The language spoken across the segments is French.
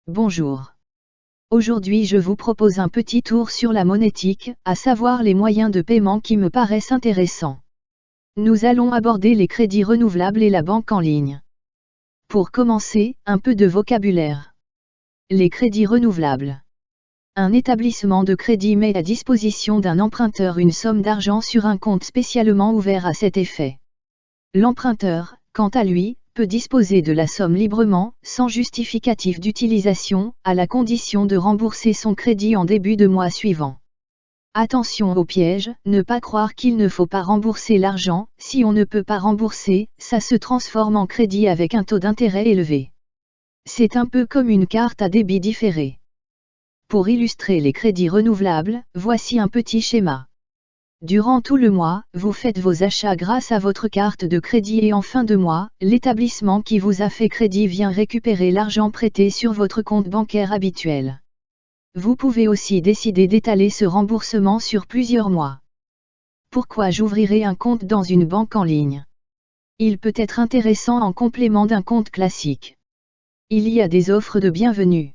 Bonjour. Aujourd'hui je vous propose un petit tour sur la monétique, à savoir les moyens de paiement qui me paraissent intéressants. Nous allons aborder les crédits renouvelables et la banque en ligne. Pour commencer, un peu de vocabulaire. Les crédits renouvelables. Un établissement de crédit met à disposition d'un emprunteur une somme d'argent sur un compte spécialement ouvert à cet effet. L'emprunteur, quant à lui, peut disposer de la somme librement, sans justificatif d'utilisation, à la condition de rembourser son crédit en début de mois suivant. Attention au piège, ne pas croire qu'il ne faut pas rembourser l'argent, si on ne peut pas rembourser, ça se transforme en crédit avec un taux d'intérêt élevé. C'est un peu comme une carte à débit différé. Pour illustrer les crédits renouvelables, voici un petit schéma. Durant tout le mois, vous faites vos achats grâce à votre carte de crédit et en fin de mois, l'établissement qui vous a fait crédit vient récupérer l'argent prêté sur votre compte bancaire habituel. Vous pouvez aussi décider d'étaler ce remboursement sur plusieurs mois. Pourquoi j'ouvrirai un compte dans une banque en ligne? Il peut être intéressant en complément d'un compte classique. Il y a des offres de bienvenue.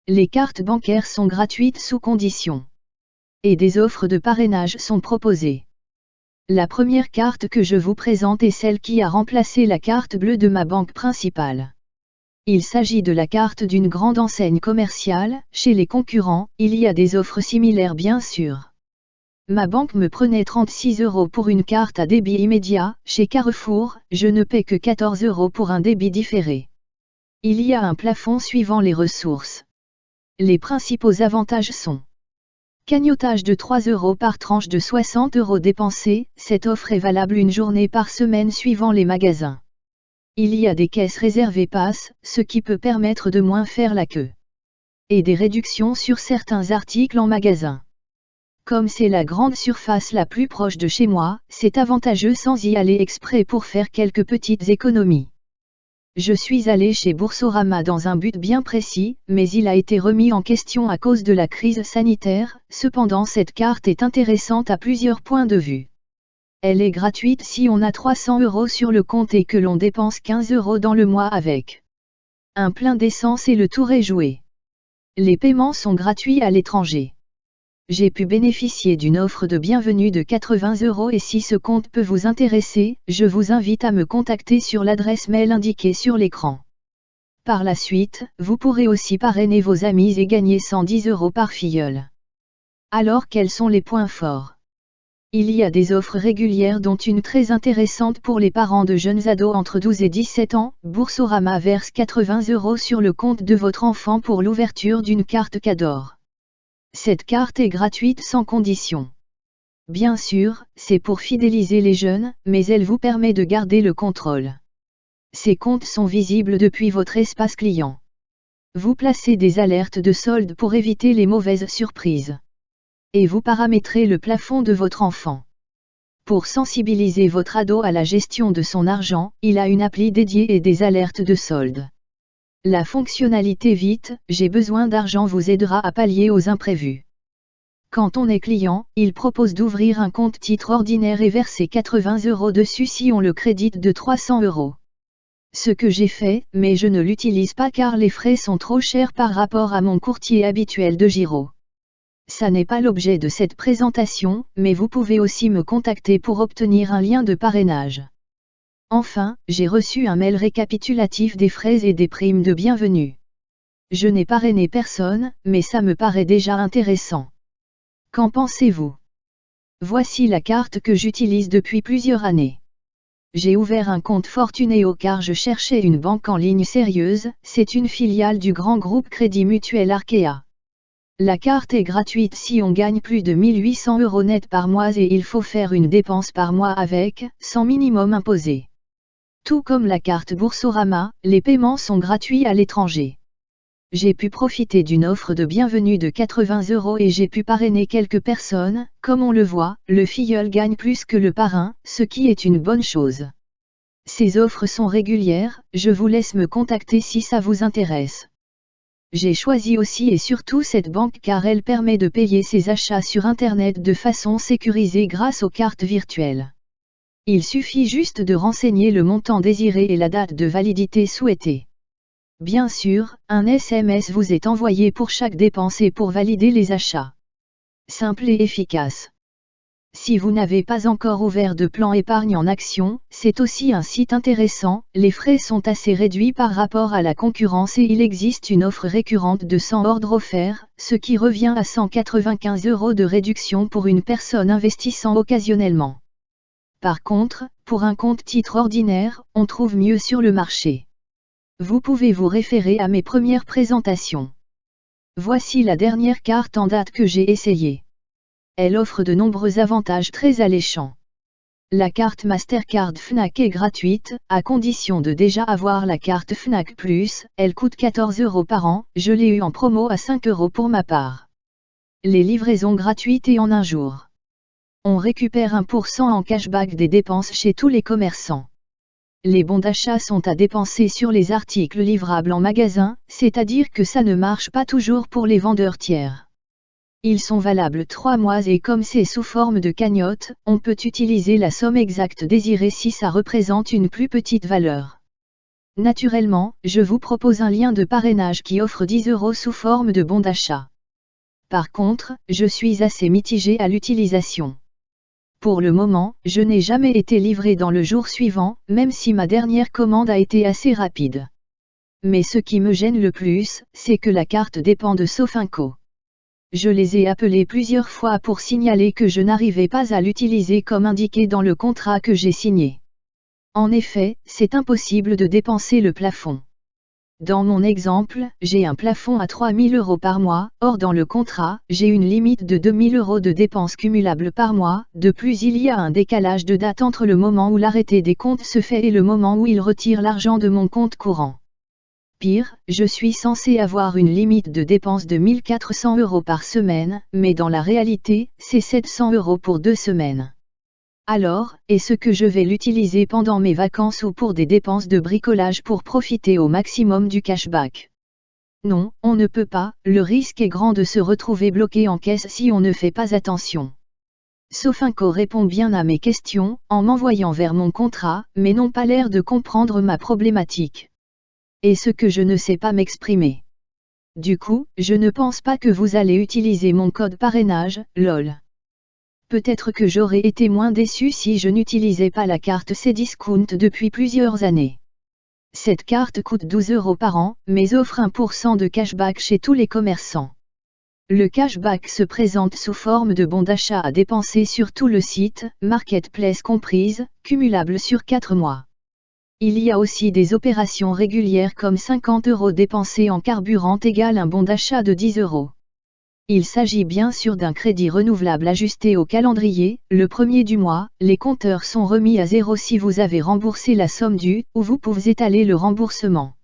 Les cartes bancaires sont gratuites sous condition. Et des offres de parrainage sont proposées. La première carte que je vous présente est celle qui a remplacé la carte bleue de ma banque principale. Il s'agit de la carte d'une grande enseigne commerciale. Chez les concurrents, il y a des offres similaires bien sûr. Ma banque me prenait 36 € pour une carte à débit immédiat. Chez Carrefour, je ne paie que 14 € pour un débit différé. Il y a un plafond suivant les ressources. Les principaux avantages sont: cagnotage de 3 € par tranche de 60 € dépensés, cette offre est valable une journée par semaine suivant les magasins. Il y a des caisses réservées pass, ce qui peut permettre de moins faire la queue. Et des réductions sur certains articles en magasin. Comme c'est la grande surface la plus proche de chez moi, c'est avantageux sans y aller exprès pour faire quelques petites économies. Je suis allé chez Boursorama dans un but bien précis, mais il a été remis en question à cause de la crise sanitaire. Cependant cette carte est intéressante à plusieurs points de vue. Elle est gratuite si on a 300 € sur le compte et que l'on dépense 15 € dans le mois avec un plein d'essence et le tour est joué. Les paiements sont gratuits à l'étranger. J'ai pu bénéficier d'une offre de bienvenue de 80 € et si ce compte peut vous intéresser, je vous invite à me contacter sur l'adresse mail indiquée sur l'écran. Par la suite, vous pourrez aussi parrainer vos amis et gagner 110 € par filleul. Alors quels sont les points forts? Il y a des offres régulières dont une très intéressante pour les parents de jeunes ados entre 12 et 17 ans. Boursorama verse 80 € sur le compte de votre enfant pour l'ouverture d'une carte cadeau. Cette carte est gratuite sans condition. Bien sûr, c'est pour fidéliser les jeunes, mais elle vous permet de garder le contrôle. Ces comptes sont visibles depuis votre espace client. Vous placez des alertes de solde pour éviter les mauvaises surprises. Et vous paramétrez le plafond de votre enfant. Pour sensibiliser votre ado à la gestion de son argent, il a une appli dédiée et des alertes de solde. La fonctionnalité vite, j'ai besoin d'argent vous aidera à pallier aux imprévus. Quand on est client, il propose d'ouvrir un compte titre ordinaire et verser 80 € dessus si on le crédite de 300 €. Ce que j'ai fait, mais je ne l'utilise pas car les frais sont trop chers par rapport à mon courtier habituel de giro. Ça n'est pas l'objet de cette présentation, mais vous pouvez aussi me contacter pour obtenir un lien de parrainage. Enfin, j'ai reçu un mail récapitulatif des frais et des primes de bienvenue. Je n'ai parrainé personne, mais ça me paraît déjà intéressant. Qu'en pensez-vous? Voici la carte que j'utilise depuis plusieurs années. J'ai ouvert un compte Fortunéo car je cherchais une banque en ligne sérieuse, c'est une filiale du grand groupe Crédit Mutuel Arkea. La carte est gratuite si on gagne plus de 1800 € net par mois et il faut faire une dépense par mois avec, sans minimum imposé. Tout comme la carte Boursorama, les paiements sont gratuits à l'étranger. J'ai pu profiter d'une offre de bienvenue de 80 € et j'ai pu parrainer quelques personnes. Comme on le voit, le filleul gagne plus que le parrain, ce qui est une bonne chose. Ces offres sont régulières, je vous laisse me contacter si ça vous intéresse. J'ai choisi aussi et surtout cette banque car elle permet de payer ses achats sur Internet de façon sécurisée grâce aux cartes virtuelles. Il suffit juste de renseigner le montant désiré et la date de validité souhaitée. Bien sûr, un SMS vous est envoyé pour chaque dépense et pour valider les achats. Simple et efficace. Si vous n'avez pas encore ouvert de plan épargne en action, c'est aussi un site intéressant, les frais sont assez réduits par rapport à la concurrence et il existe une offre récurrente de 100 ordres offerts, ce qui revient à 195 € de réduction pour une personne investissant occasionnellement. Par contre, pour un compte titre ordinaire, on trouve mieux sur le marché. Vous pouvez vous référer à mes premières présentations. Voici la dernière carte en date que j'ai essayée. Elle offre de nombreux avantages très alléchants. La carte Mastercard Fnac est gratuite, à condition de déjà avoir la carte Fnac Plus, elle coûte 14 € par an, je l'ai eu en promo à 5 € pour ma part. Les livraisons gratuites et en un jour. On récupère 1% en cashback des dépenses chez tous les commerçants. Les bons d'achat sont à dépenser sur les articles livrables en magasin, c'est-à-dire que ça ne marche pas toujours pour les vendeurs tiers. Ils sont valables 3 mois et comme c'est sous forme de cagnotte, on peut utiliser la somme exacte désirée si ça représente une plus petite valeur. Naturellement, je vous propose un lien de parrainage qui offre 10 € sous forme de bon d'achat. Par contre, je suis assez mitigé à l'utilisation. Pour le moment, je n'ai jamais été livré dans le jour suivant, même si ma dernière commande a été assez rapide. Mais ce qui me gêne le plus, c'est que la carte dépend de Sofinco. Je les ai appelés plusieurs fois pour signaler que je n'arrivais pas à l'utiliser comme indiqué dans le contrat que j'ai signé. En effet, c'est impossible de dépenser le plafond. Dans mon exemple, j'ai un plafond à 3 000 € par mois, or dans le contrat, j'ai une limite de 2 000 € de dépenses cumulables par mois, de plus il y a un décalage de date entre le moment où l'arrêté des comptes se fait et le moment où il retire l'argent de mon compte courant. Pire, je suis censé avoir une limite de dépenses de 1 400 € par semaine, mais dans la réalité, c'est 700 € pour 2 semaines. Alors, est-ce que je vais l'utiliser pendant mes vacances ou pour des dépenses de bricolage pour profiter au maximum du cashback? Non, on ne peut pas, le risque est grand de se retrouver bloqué en caisse si on ne fait pas attention. Sofinco répond bien à mes questions, en m'envoyant vers mon contrat, mais n'ont pas l'air de comprendre ma problématique. Est-ce que je ne sais pas m'exprimer? Du coup, je ne pense pas que vous allez utiliser mon code parrainage, lol. Peut-être que j'aurais été moins déçu si je n'utilisais pas la carte Cdiscount depuis plusieurs années. Cette carte coûte 12 € par an, mais offre 1% de cashback chez tous les commerçants. Le cashback se présente sous forme de bons d'achat à dépenser sur tout le site, Marketplace comprise, cumulable sur 4 mois. Il y a aussi des opérations régulières comme 50 € dépensés en carburant égale un bon d'achat de 10 €. Il s'agit bien sûr d'un crédit renouvelable ajusté au calendrier, le premier du mois, les compteurs sont remis à 0 si vous avez remboursé la somme due, ou vous pouvez étaler le remboursement.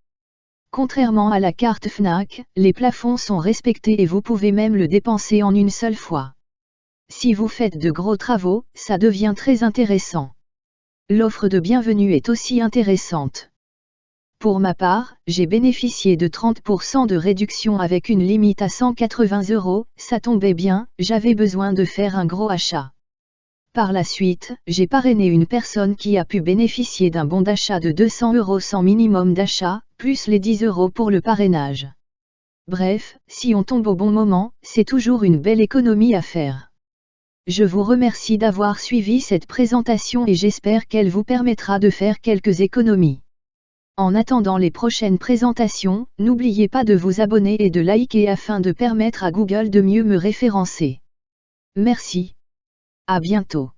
Contrairement à la carte Fnac, les plafonds sont respectés et vous pouvez même le dépenser en une seule fois. Si vous faites de gros travaux, ça devient très intéressant. L'offre de bienvenue est aussi intéressante. Pour ma part, j'ai bénéficié de 30% de réduction avec une limite à 180 €, ça tombait bien, j'avais besoin de faire un gros achat. Par la suite, j'ai parrainé une personne qui a pu bénéficier d'un bon d'achat de 200 € sans minimum d'achat, plus les 10 € pour le parrainage. Bref, si on tombe au bon moment, c'est toujours une belle économie à faire. Je vous remercie d'avoir suivi cette présentation et j'espère qu'elle vous permettra de faire quelques économies. En attendant les prochaines présentations, n'oubliez pas de vous abonner et de liker afin de permettre à Google de mieux me référencer. Merci. À bientôt.